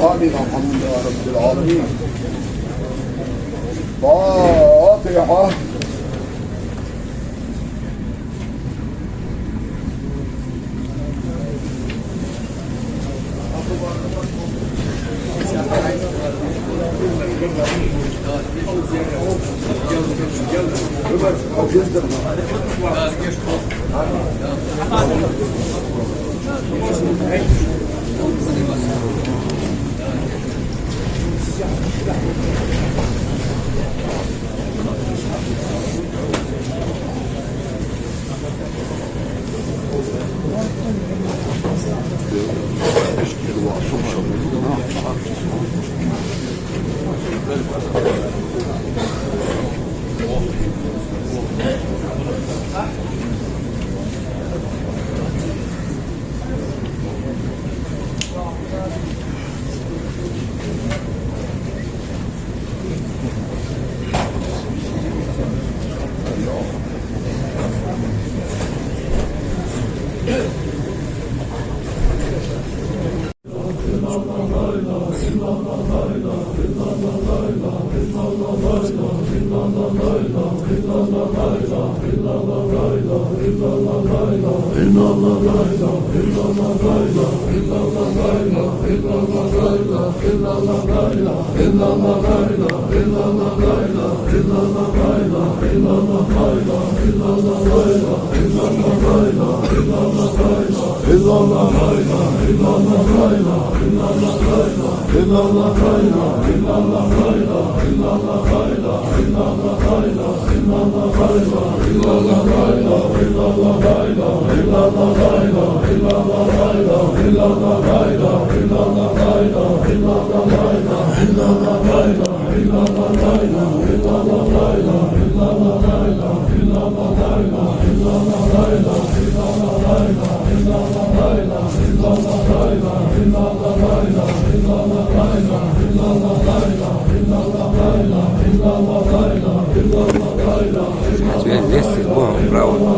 آمين الحمد لله رب العالمين. فاتحة. Nesse bom, bravo.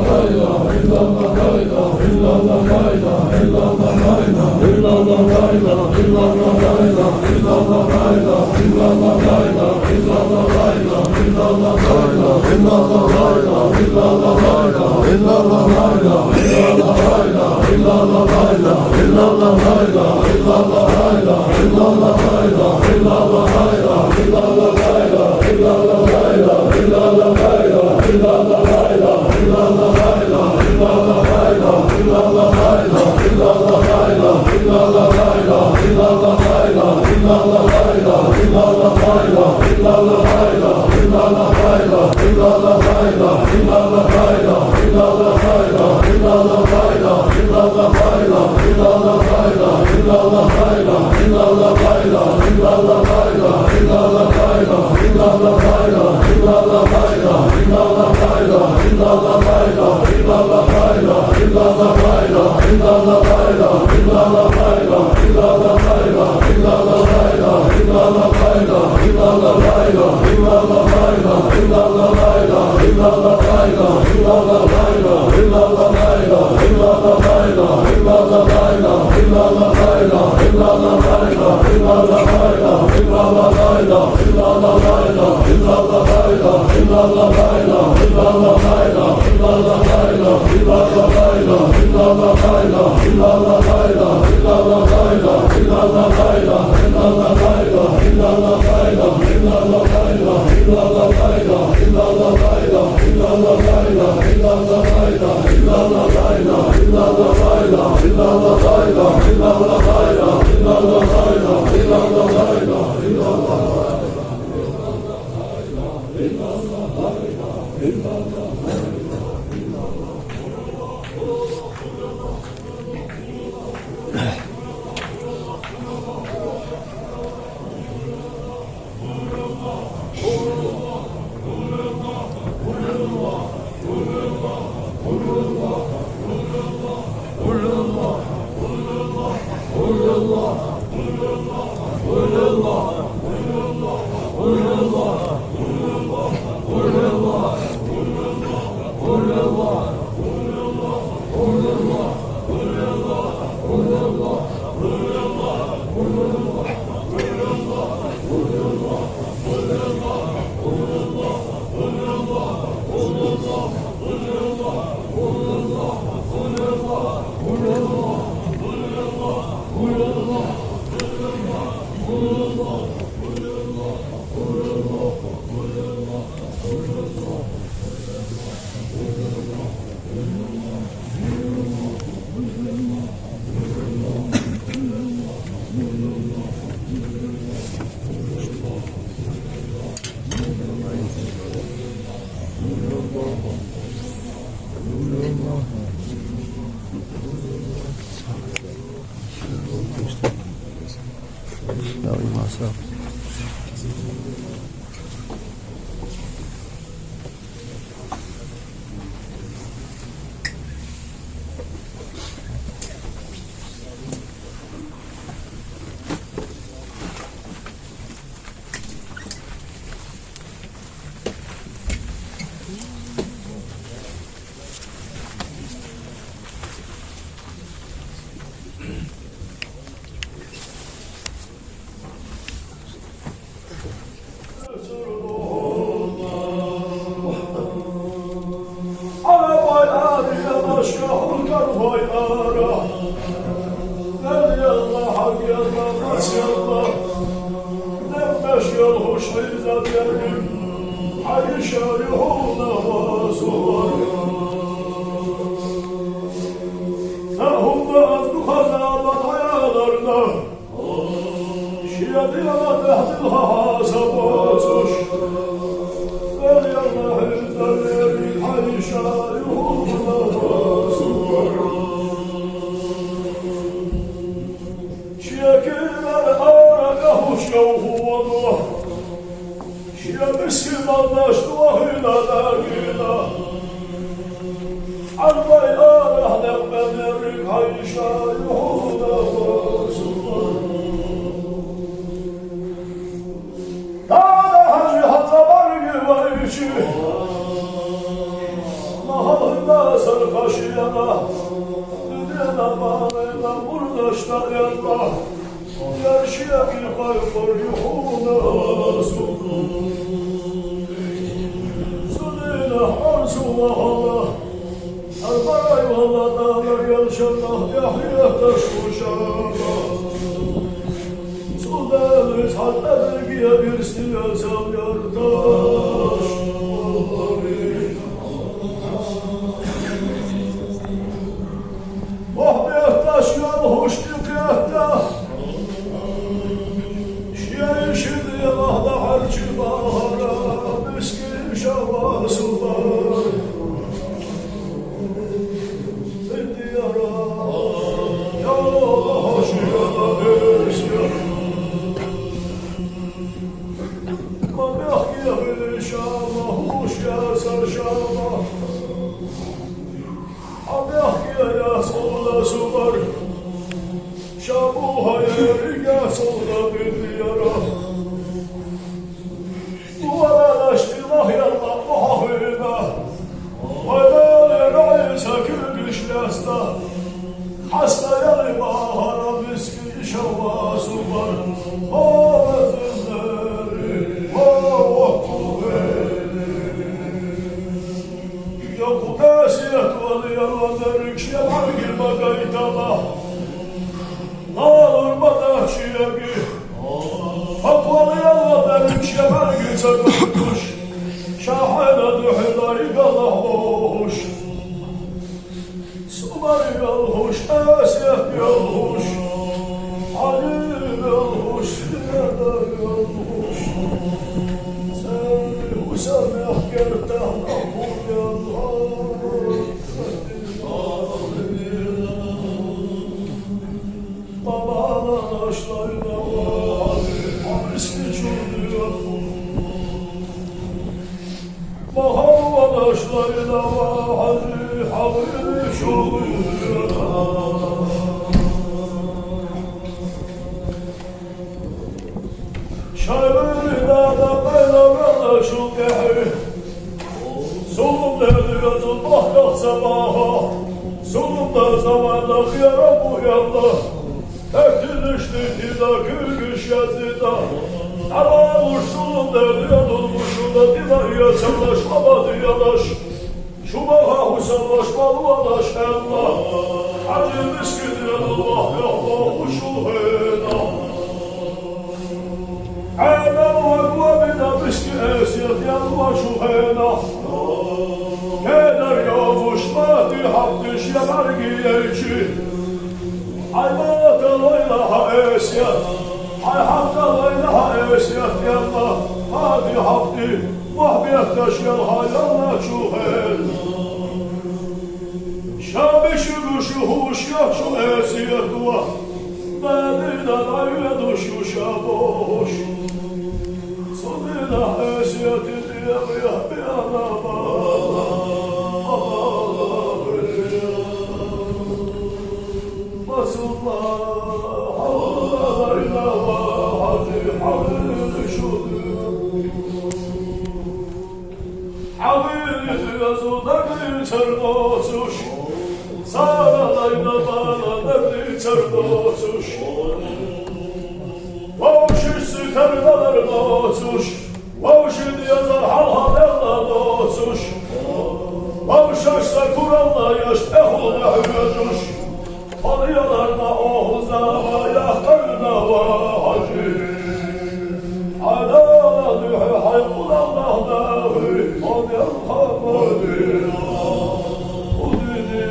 şemal girme gaydala. Nalur bana şiyagi. Fatvalı yalla benim şemal gülse kalkmış. Şahane dühüleri galah boş. Suları galhoş, esiyet galhoş. Ali galhoş, sinada galhoş. Sen usameh gerten abur galhoş. Babana aşlayla var, hamiski çürüyor. Mahavvan aşlayla var, havri çürüyor. Şairina da beyler şu gehi. Solum derdi tutmak kalksa baha. Solumda zamanla hıyara bu yanda. Ektilişli tidaki güç yazıda. Aramış solum derdi tutmuşum da divahiye sanlaşmadı yanaş. Şu baha husanlaşmalı anaş Allah. Hacı miskidi Allah yahva huşul hena. Adam vakvabina miski esiyet yanma şu hena. Keder yavuşma di hakkı şemar giyeci. Ay batal ilaha esiyet. Ay hakkal ilaha esiyet yanma. Hadi hakkı mahbiyet taşyal hayalla şu hena. Şabeşi kuşu huş yok şu esiyet var. Bedinden ayıya düşü şaboş. Sonuna esiyeti diye bir ana bağla. Basılma havlarıyla hadi havlı şudur. Havlı yazıda gülçer dosuş. Sarayla bana derdi çardosuş. Vavşisi terdalar dosuş. Vavşi diyazar halhaderla dosuş. Vavşaşsa Kur'an'la yaş ehul ehveduş. Aliyalarla oğuzama yahtarına vahacı. Adana dühe haykul Allah'da on yalhamadı.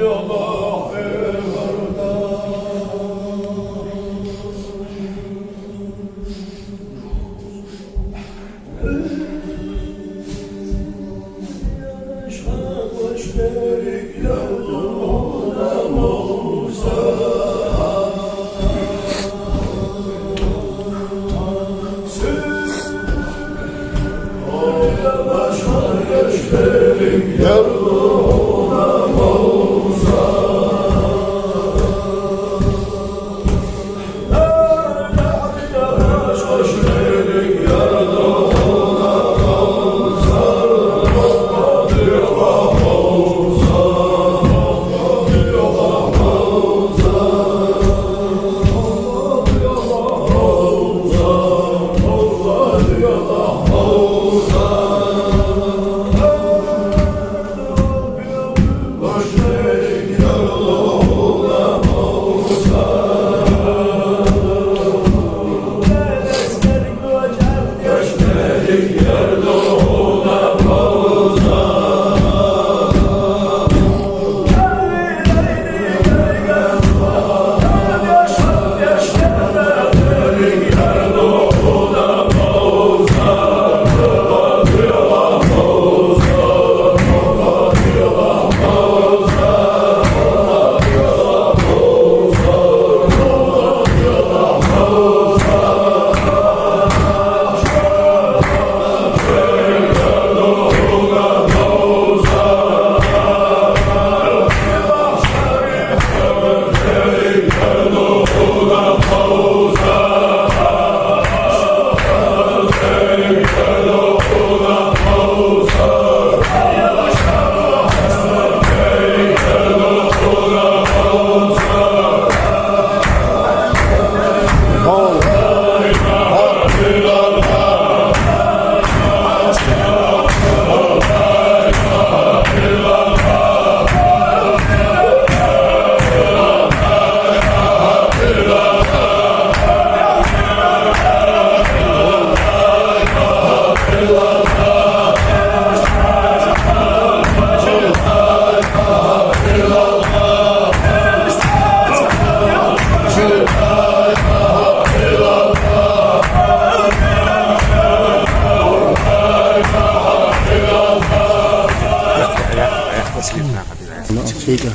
Allah evvelda. Şabaşberik yavruda Musa. Söyle başka göçberik yavruda Musa. şeyde.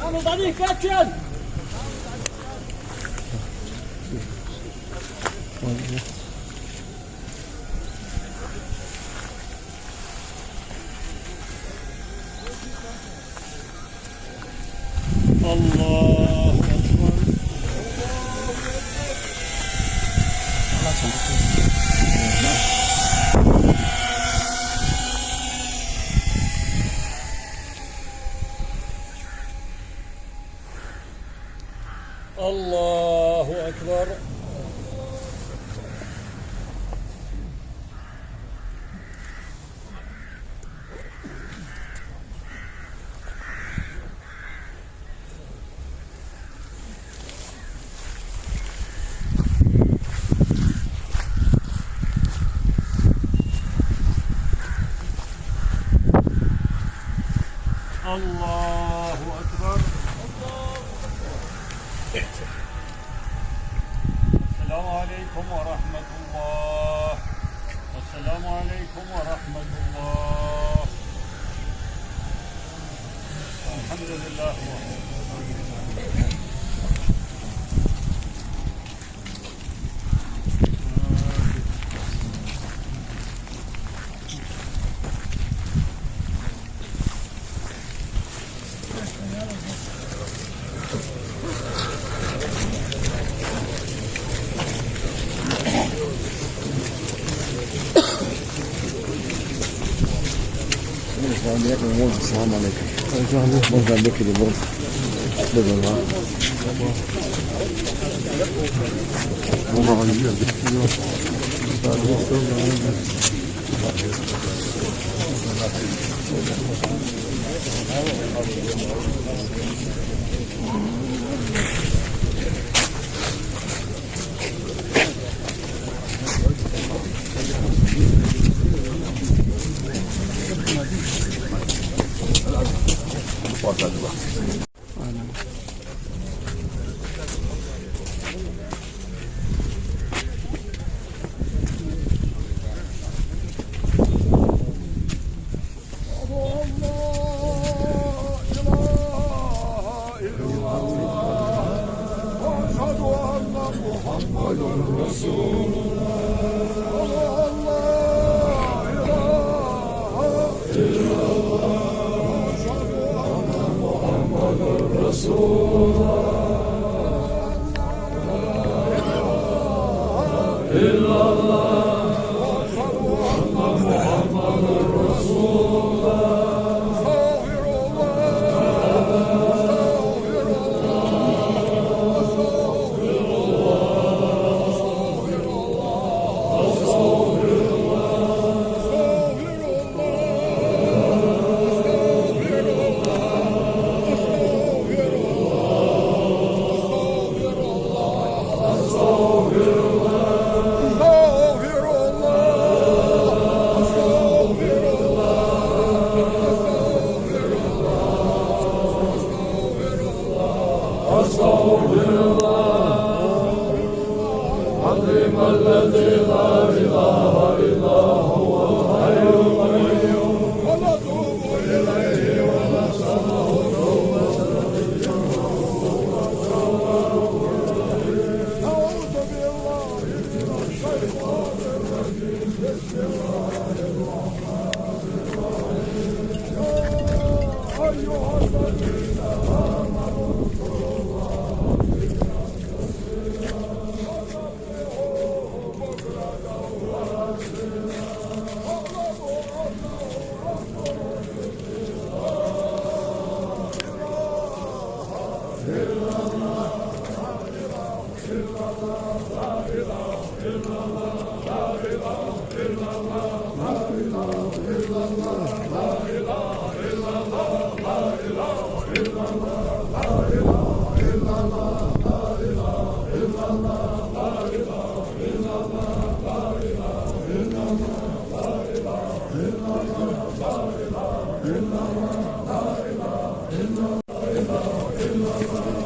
Yanından dikkat çek. Allahu Ekber. Allahu Ekber. Allahu Ekber. Esselamu Aleyküm ve Rahmetullah. Esselamu Aleyküm ve Rahmetullah. Elhamdülillah. Assalamu alaikum. Buradan dökülür. Buradan. Buradan yiyor.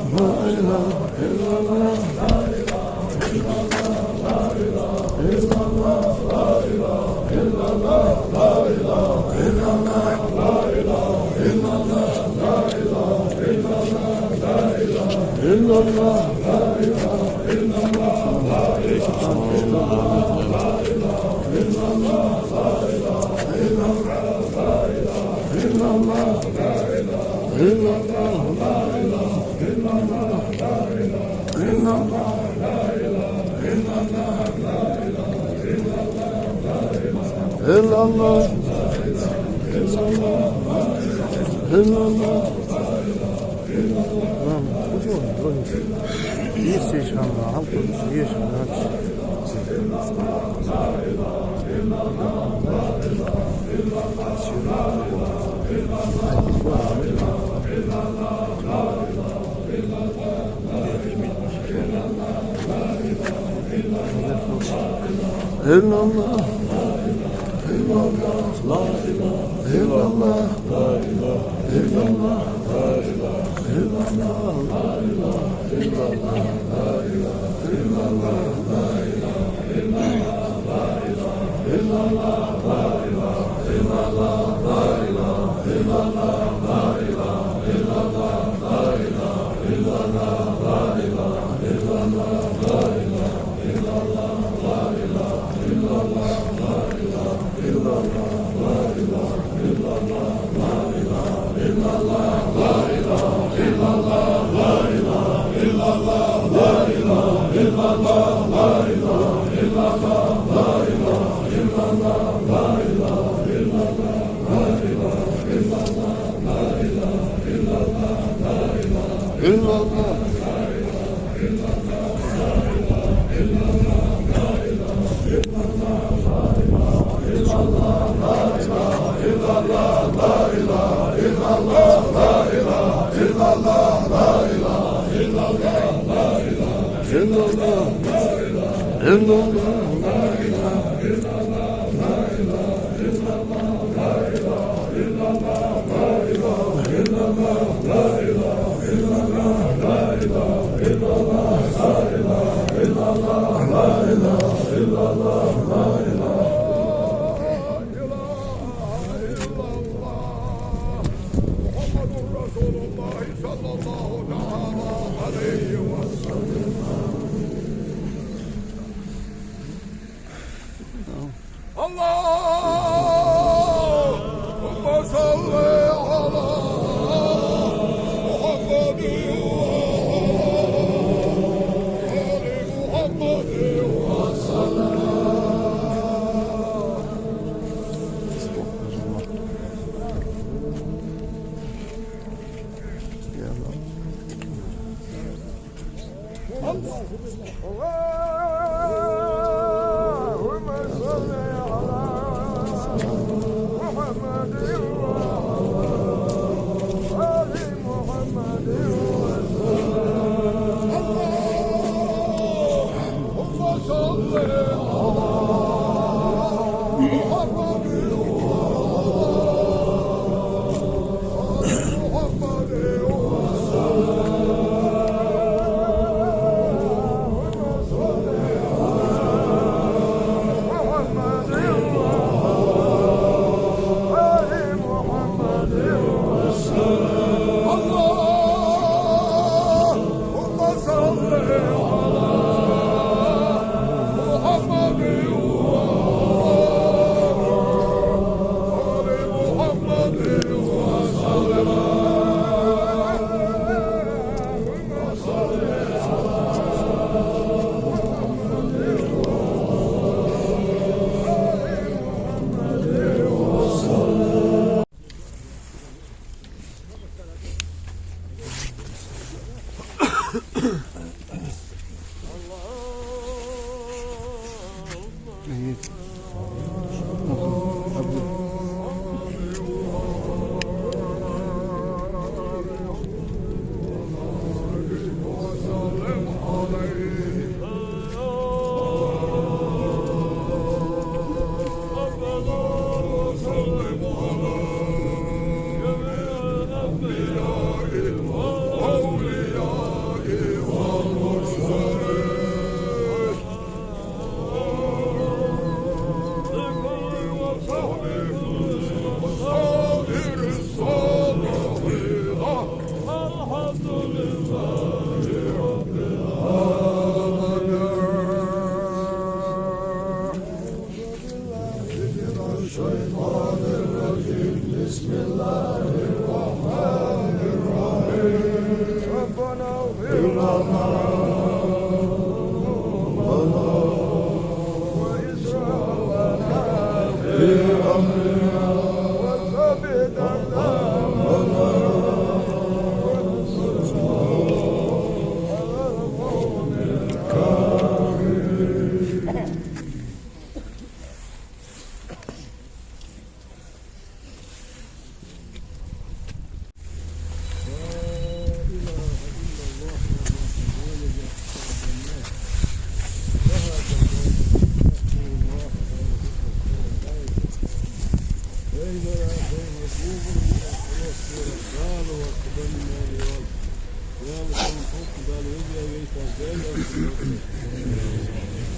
La ilahe illallah, la ilahe illallah. Есть еще она, есть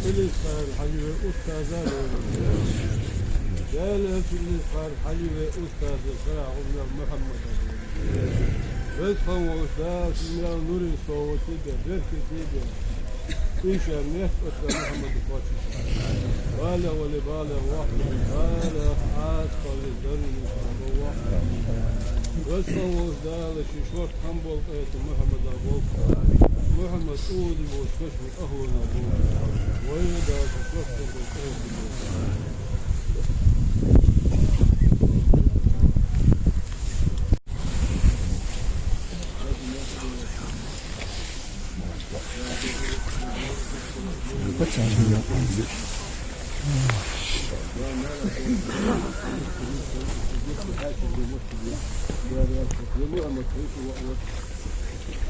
Filizkar Halil Ustaz'a Değerli Filizkar Halil Ustaz'a Sarahullah Muhammed Özkan Ustaz Sinyan Nuri Soğutu de Berketi de İnşallah Net Ötla Muhammed'i Fatih Vâle ve libâle vahdi Vâle asfal zerri Allah Özkan Ustaz'a Şişort Hambol Kayıtı Muhammed'a Bol محمد أودي وشوشو أهون أبو ويدا شوشو بالأهون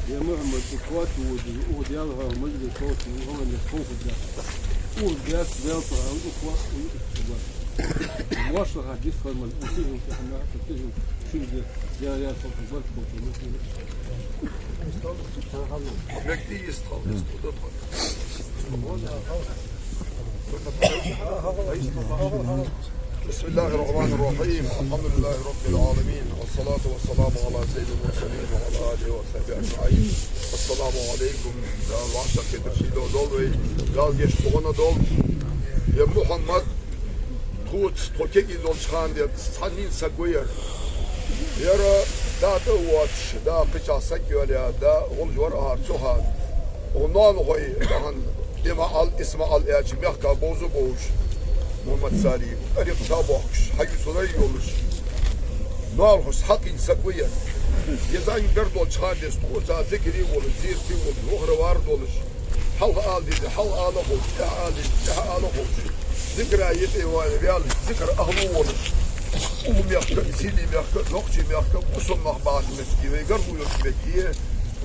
يا محمد اخواتي ودي يلها مجلس صوتي وهم اللي خوف ده وديات بيلطة عن اخوات واشرها جسر من الاسيهم في حماة فتهم شو ده يا صوت البلد Bekle istav. بسم الله الرحمن الرحيم الحمد لله رب العالمين والصلاة والسلام على سيد المرسلين وعلى آله وصحبه أجمعين السلام عليكم يا العشاق كترشيدو دول قال جيش بغنا دول يا محمد توت توكيكي دول شخان دي سانين ساقوير يرى دا دواتش دا قشا ساقوير دا غلجور أهار سوهان ونان غوي دهن اسم الأجم يحكى بوزو بوش محمد سالم أريد تابوكش حي صلي يولش نالخش حق سقويا يزاين بردول شاندس توزا ذكري والزيرتي والوهر دولش حل آلدي حل آلخوش يا آلخوش ذكر آيتي وانبيال ذكر أهلو ولش أم يحكى سيدي يحكى نقشي يحكى قصن مخبات متكي ويقربو يحكي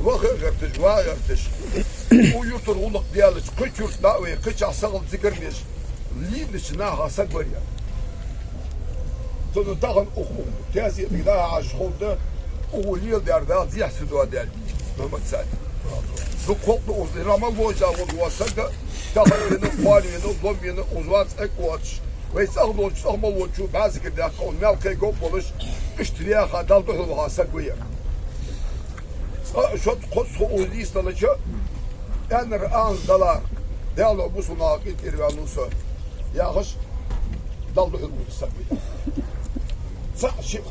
وخي غرتش واغرتش ويطر ولق ديالش قيت يرتناوي قيت عصغل ذكر بيش ليدش ناها سقوريا تنو تاغن أخوم تازي تقداها عشخون ده وليل دار ده زيح سدوا دال محمد سعد زقوق نوزي رامل وجا وزواسك تاغن ينو فاري ينو ضم ينو وزواز اكواتش ويساغنوش ساغمل وجو بازك ده قول مالكي قوبولش اشتريها خادال بحلوها سقويا شوت قصه وليس دلجا أنا رآن دلار دالو بوسو ناقين إريانوسا ياغش دالو هلوه السقويا صح شيء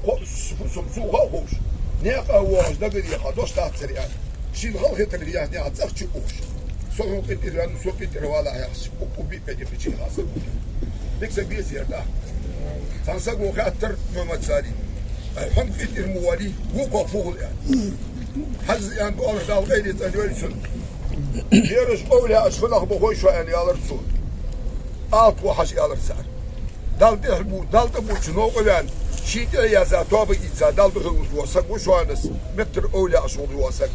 سمسوها خوش نيقا واش دقل يقا دوش تاتسريان شين غلقة الرياح نيقا تزخشي خوش سوهو قد إريانو سوهو قد إروالا ياغش وبيك قد في شين غاسق بيكسا بيسير ده تنساق وخاتر محمد سالي الحمد قد إرموالي وقا فوق يعني حز يعني بقول دال غيري تنوالي سن يرش أولي أشفناخ بخوي شو يعني يالرسون آت وحش يالرسان دال دهبو شنو قلان شيء يازا توابي إتسا دال دهبو وسق وشوانس متر أولي أشغل وسق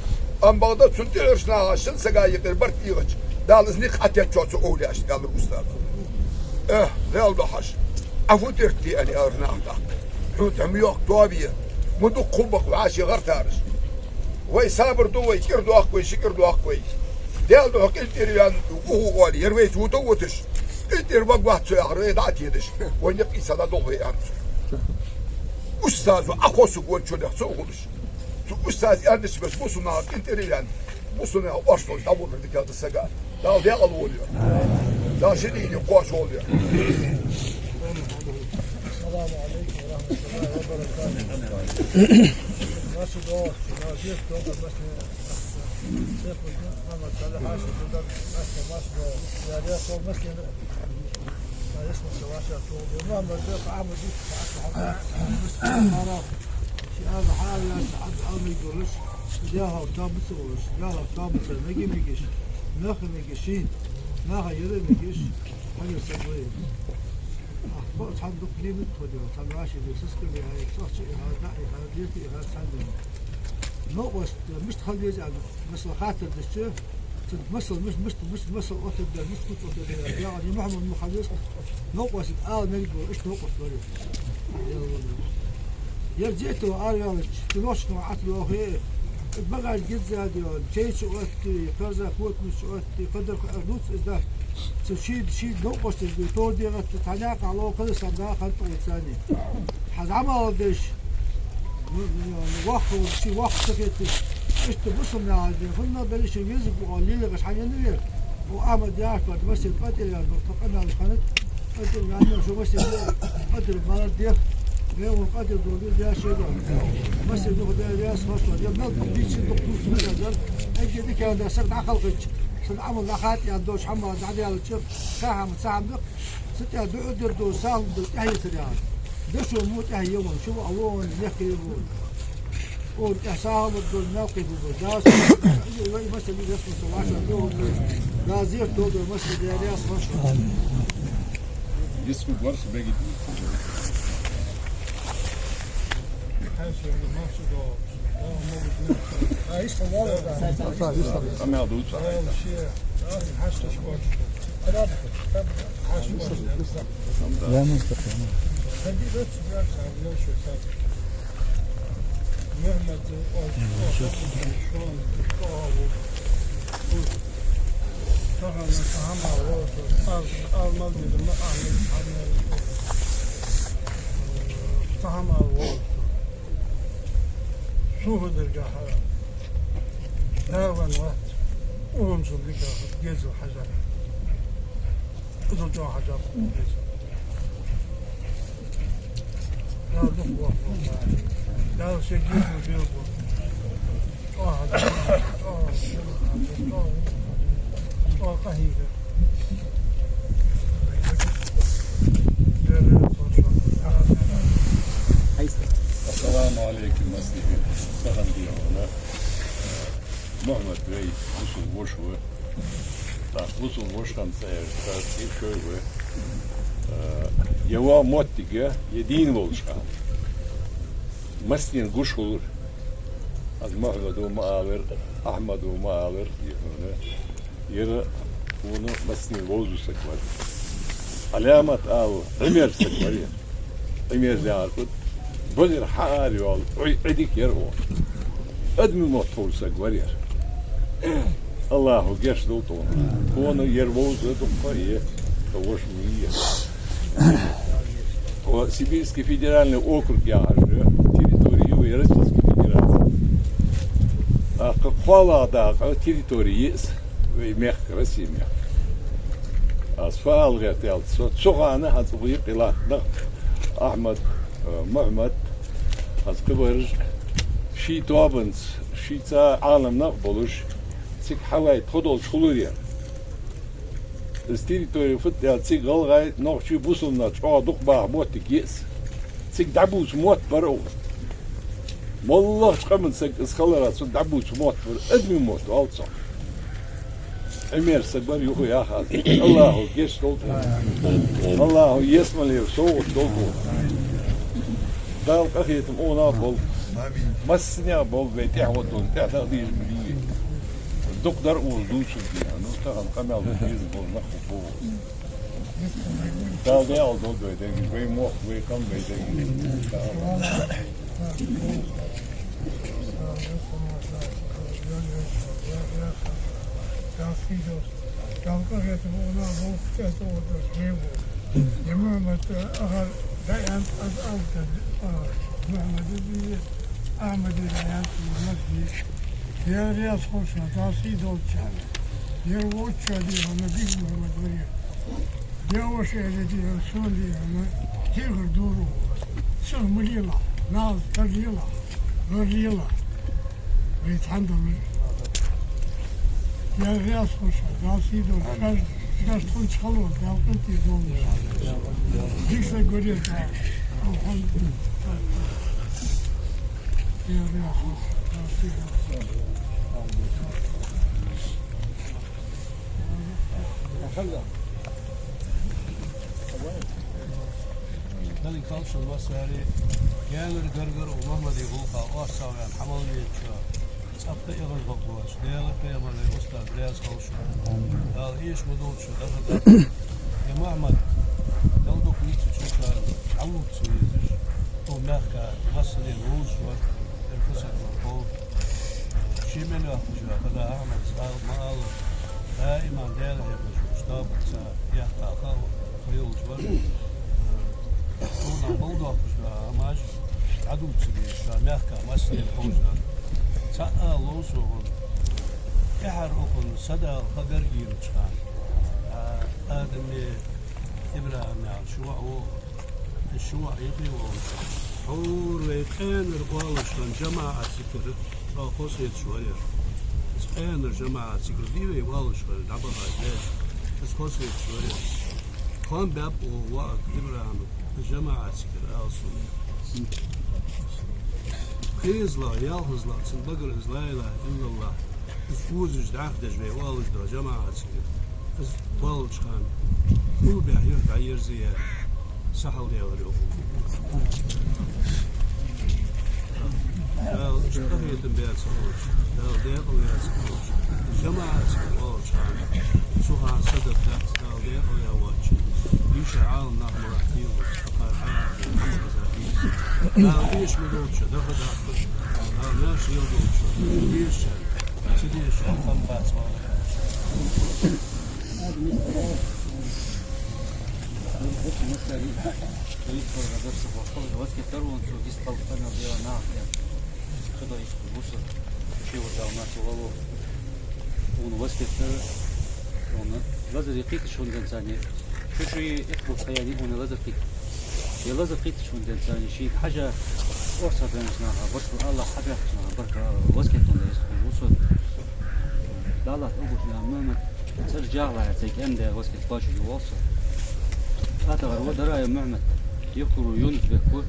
أم بغدا سنتيرش ناغاشن سقايق البرد إيغش دال إزنيق حتى تشوتو أولي أش دال الأستاذ دال بحش أفو ترتي يعني أرناغ داق حوت عميوق توابية مدو قبق وعاشي غر تارش ويسابر دو ويكير دو أخوي شكر دو أخوي دال دو حق التريان وهو غالي يرويس وتوتش التر وقوات سيارة يدعت يدش وينقي سنة دوغي أنسو أستاذ وأخوصك وانشونه سوغلش أستاذ أنش بس بوسونا التريان بوسونا وأرسل دابور لديك السجال دال ديال الوليو دال شديد يقواش وليو السلام عليكم ورحمة الله وبركاته ماشي دوت نازيف دوت ماشي شيخ محمد صالح عاشر دوت ماشي يا ريت صوب ماشي ما يسمع سواشا صوب محمد دوت عامل ديك هذا حال عبد عامل يقولش جاها وتابس يقولش جاها وتابس ميجي ميجيش ناخذ ميجيشين ناخذ يري ميجيش هذا سوي أخبار صندوق ليمت ودي صندوق عاشر بيسكر بهاي صوت هذا ناحية هذا ديتي هذا صندوق نقص مش تخلي يزعل مثل خاطر الشيء مثل مش مثل أوتر ده مش كنت أوتر ده يعني محمد محدث نقص نقول إيش نقص ولا يرجعت وقال تنوش نوعات له هي بقى جد زاديون جيش أوتي كذا فوت مش أوتي قدر نوت إذا شيء نقص الدكتور دي تتعناق على كل صندوق خلطة ثاني حزعمه دش وقت شيء وقت سكتي إيش تبصم نادي فلنا بلش يجيزك وقليل غش حنيني وأحمد يعرف بعد بس القتل يعني فقدنا الخنت قتل يعني شو بس قتل المرض ده غير القتل دول ده شيء ده بس ده ده صفر ده ما بيجي دكتور سودا أجي ديك هذا صرت عقلك صرت عمل لخات يعني دوش حمر عادي على الشيف ساعة ساعة دق ست دو دو سال دو تهي تريان ده شو مو تهي يوم شو أول نحكي يقول قول إحسان الدول ناقي بالجاس يوي مثل يسمى سواشا دول غازير دول مثل ديالي أصلا يسمى ورش باقي أما عدود لا مستقيم شوف الجحا داون وقت وانظر لك جزء حجر رجع حجر جزء لا دخوة لا شيء جزء بيضو قهيدة السلام عليكم مسلمين سهل ديونا محمد بey usul boşu tak usul boşkan sayar tak şöyle yava mottige yedin volşka مسلين قش olur az Mahmud و Mağver Ahmet و Mağver yere bunu مسلين volzu saklar alamat al Ömer saklar ya Ömer ziyarət بزر حالي والله عديك يروح ادمي موتور سقورير الله قش دوتون هون يروز دقيقة توش مية وسيبيرسكي فيدرالный округ يعني территорию Российской Федерации قفلا да территории ومخ Россия مخ أصفال غير تالت سوغانا هتضيق إلى أحمد محمد از قبرج شي توابنس شي تا عالم نقبلوش تيك حواي تخدول شخولوريا از تيريتوري فت يا تيك غلغاي نوع شي بوصلنا تشعوا دقبا موتك يأس تيك دعبوس موت برو والله شقمن سك اسخلرات سو دعبوس موت بر ادمي موت والصح امير سكبر يخو يا خاطر الله يش دولتو الله يسمع لي صوت دولتو دال قخيتم اونا بول مسنيا بول بيتي عودون تاع تغدير بلي الدكتور ولدوش بيها نو تاع قمال ديز بول نخو بول دال ديال دول بيتي وي مو وي كم بيتي Ahmet Ulayan Masjid. Diğer yaz hoşuna tahsil olacak. Diğer o çadır ona bir Muhammed veriyor. Diğer o şeyde diyor son diyor ona diğer duru. Sığmıyla, naz tagıyla, rızıyla. Ve tandır. Diğer yaz hoşuna tahsil olacak. Biraz ton çalıyor, dalgıt diye dolmuş. Dikse görüyor da. خلي خلص الوساري جامر قرقر ومحمد يبوقا وارساو يعني حمل يتشا صفت يغل بقواش ديالك يا مالي أستاذ رياض خلصو قال إيش مدود شو دخل يا محمد دلدوك نيتو تشوفها عود سويزش وماخكا مصري الوز الفسد والقول شيمين أخشوا فلا أعمل صار ما الله دائما دائما يبغى شتاب يحتى خاو خيول شوال هنا موضوع شو ماش عدو تسوي شو مهكا مسير حوجنا سأل لوسون يحرقون صدى خبر يرجعان آدمي إبراهيم شو يقي حور ويتقان رقالشان جماعة سكر خاصية شوية إسقان الجماعة سكر ديوي والشان دعبها ليش بس خاصية شوية خان باب ووقت إبراهيم الجماعة سكر أصلا خيزلا يالهزلا سنبقر لا إله إلا الله وزج دعخدج بي والج دا جماعة سكر والج خان هو بيحير بعير زيادة سحل يوريو قال اشتغيت بيت صوت قال ديقوا يا سكوش جماعة سكوش سوها صدق ذات قال ديقوا يا واتش يشعل نغم رحيل فقال حياة قال ايش مدوتش دخل اخر قال ناش يلدوتش ايش سيديش خم باس لازم يقيت شون إنساني شو يقبل خيالي هون لازم يقيت لازم يقيت شون إنساني شيء حاجة أرسل بيننا بركة الله حاجة بركة واسكت ولا وصل لا لا أقول يا ماما ترجع لها زي كأن ده واسكت باش يوصل هذا هو دراية محمد يقولوا يونس بكو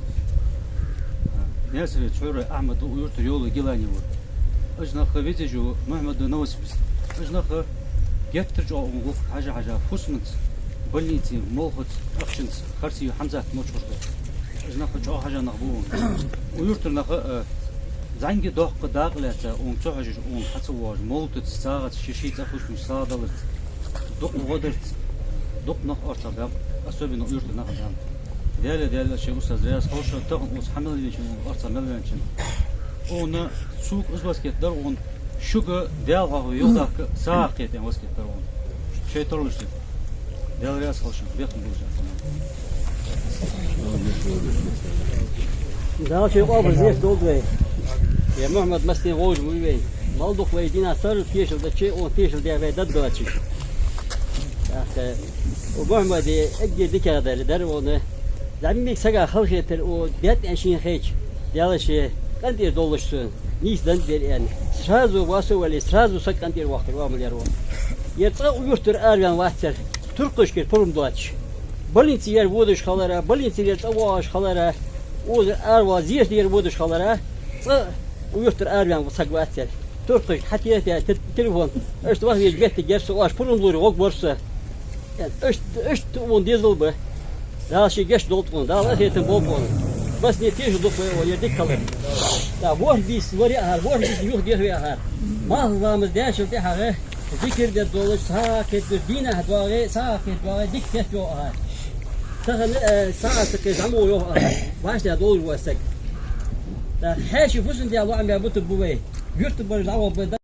ناس اللي تشعر أحمد ويرت يولو جلاني ور أجنا خبيت جو محمد نوس بس أجنا خ يفترج أو مغوف حاجة فوسمنت بلنيتي مولخت أخشنت خرسي حمزة موشور أجنا خ جو حاجة نخبون ويرت نخ زعنجي دوق داقلة ومتوحج ومحتواج مولت ساعة شيشيت أخوش مش صادلت دوق غدرت دوق نخ أرتباب أسوأ إنه يرت نخ دام ديال الشيء أستاذ رياض خوش تاخد مس حمل اللي شنو أرسل مليون شنو أون سوق أسبوع كده أون شو ديالها هو يوضع ساعة كده يعني واسكت درون شيء ترولش ديال رياض خوش بيخدم بوجه ده شيء قابل زيف دولدوي يا محمد مستين غوج موي مالدوك ويدينا صار فيش ده شيء أو فيش ده بيدد دوتشي أخ ومحمد أجي ذكر هذا لدرونه زميك سجى خلقة وديت أشين خيج يالشي كنتي دولشون نيس دندير يعني سرازو واسو ولا سرازو سكنتي الوقت وامل يروح يتقو يشتر أريان واتر ترقش كير فرم دوتش بلينتير بودش خلرا بلينتير تواش خلرا وز أروازير دير بودش خلرا ويشتر أريان وسق واتر ترقش حتى تلفون أشت واحد يجبت جرس واش فرم دوري وق برسه يعني أشت ونديزل به ده شيء جش دوتون ده لا هيتم بوبون بس نتيجة دوتون ويديك كلام ده بوه بيس وريها بوه بيس يوه دير وياها ما هو مداش وتاعها ذكر ده دولش ساكت دينا هدواري ساكت دواري ديك تيوها تخل ساعة كزعمو يوها واش ده دول وسك ده حاشي فوسن دي الله عم يبوت بوي يرتب بالعو بدا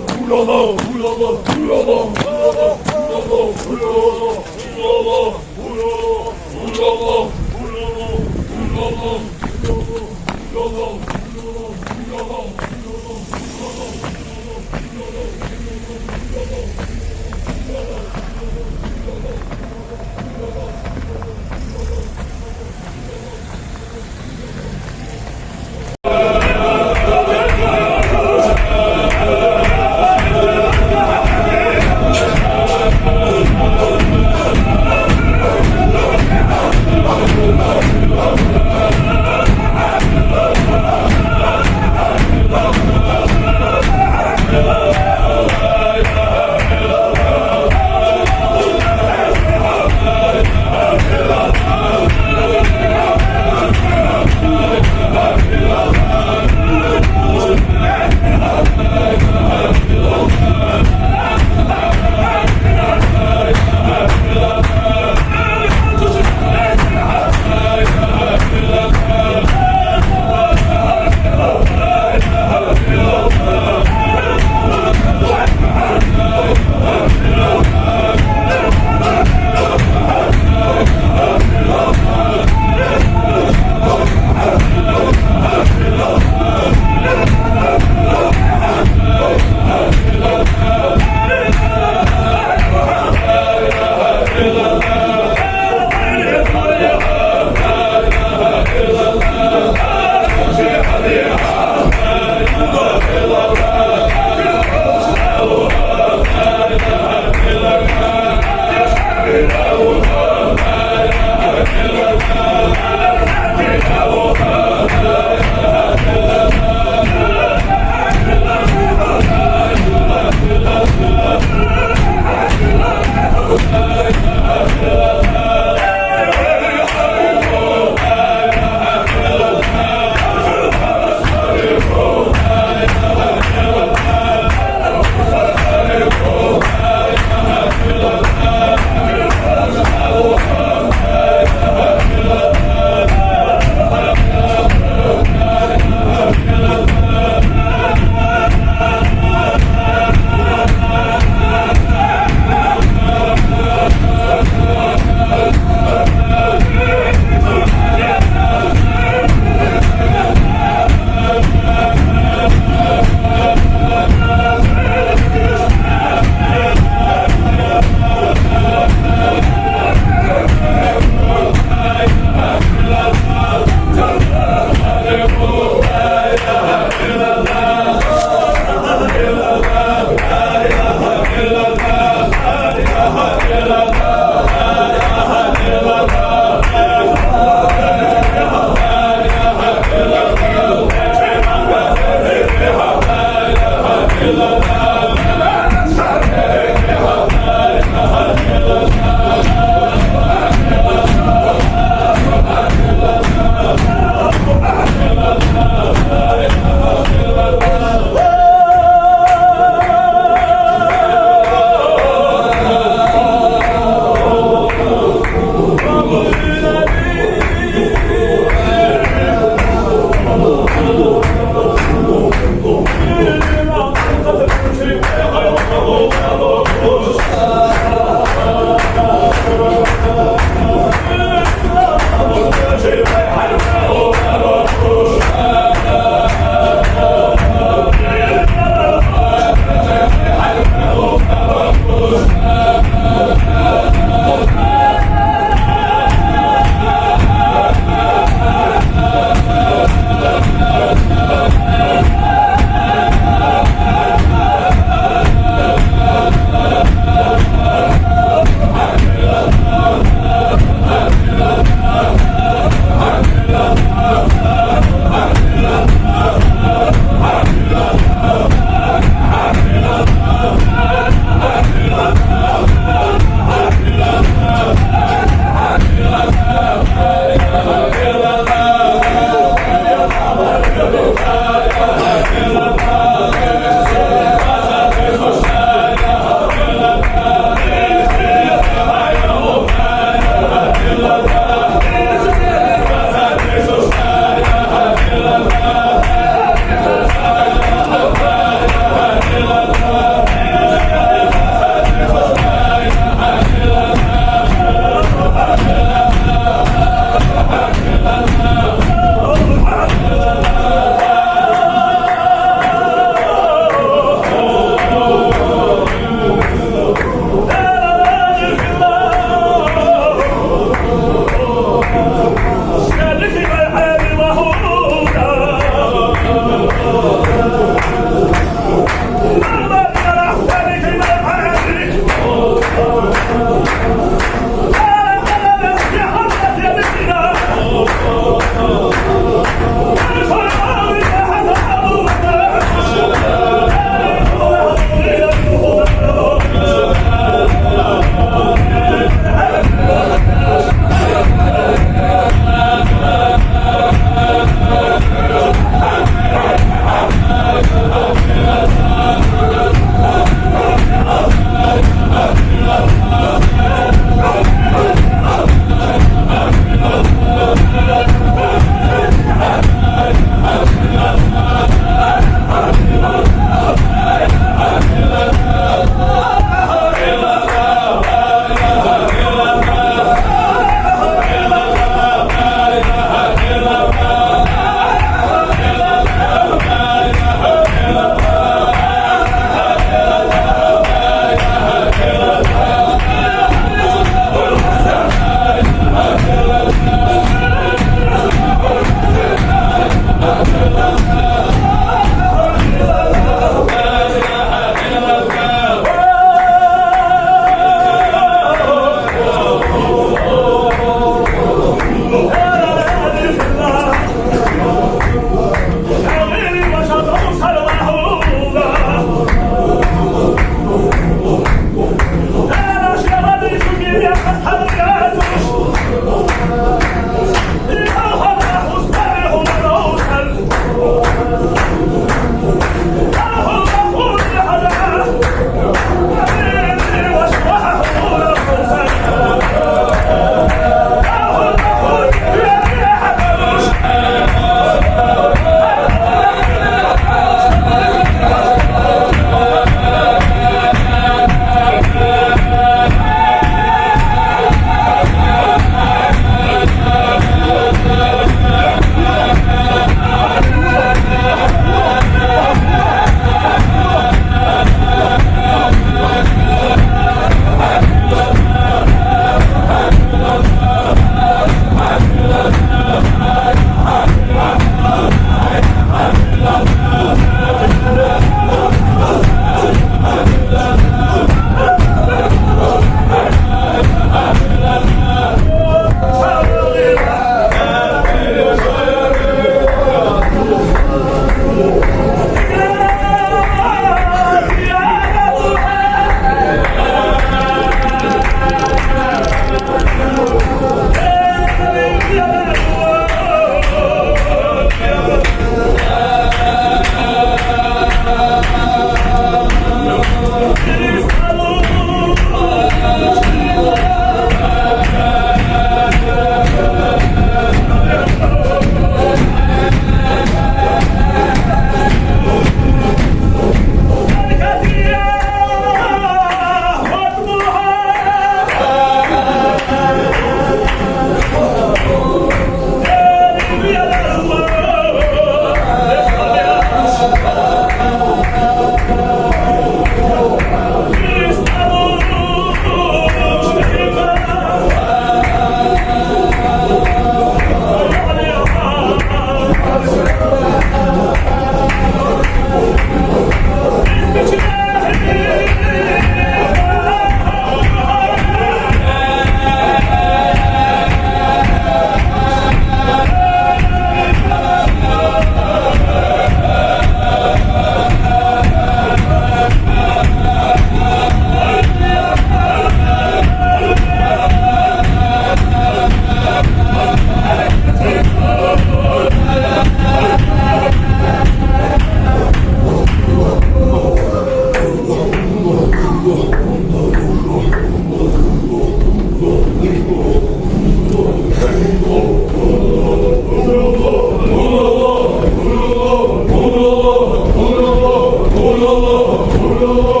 Oh,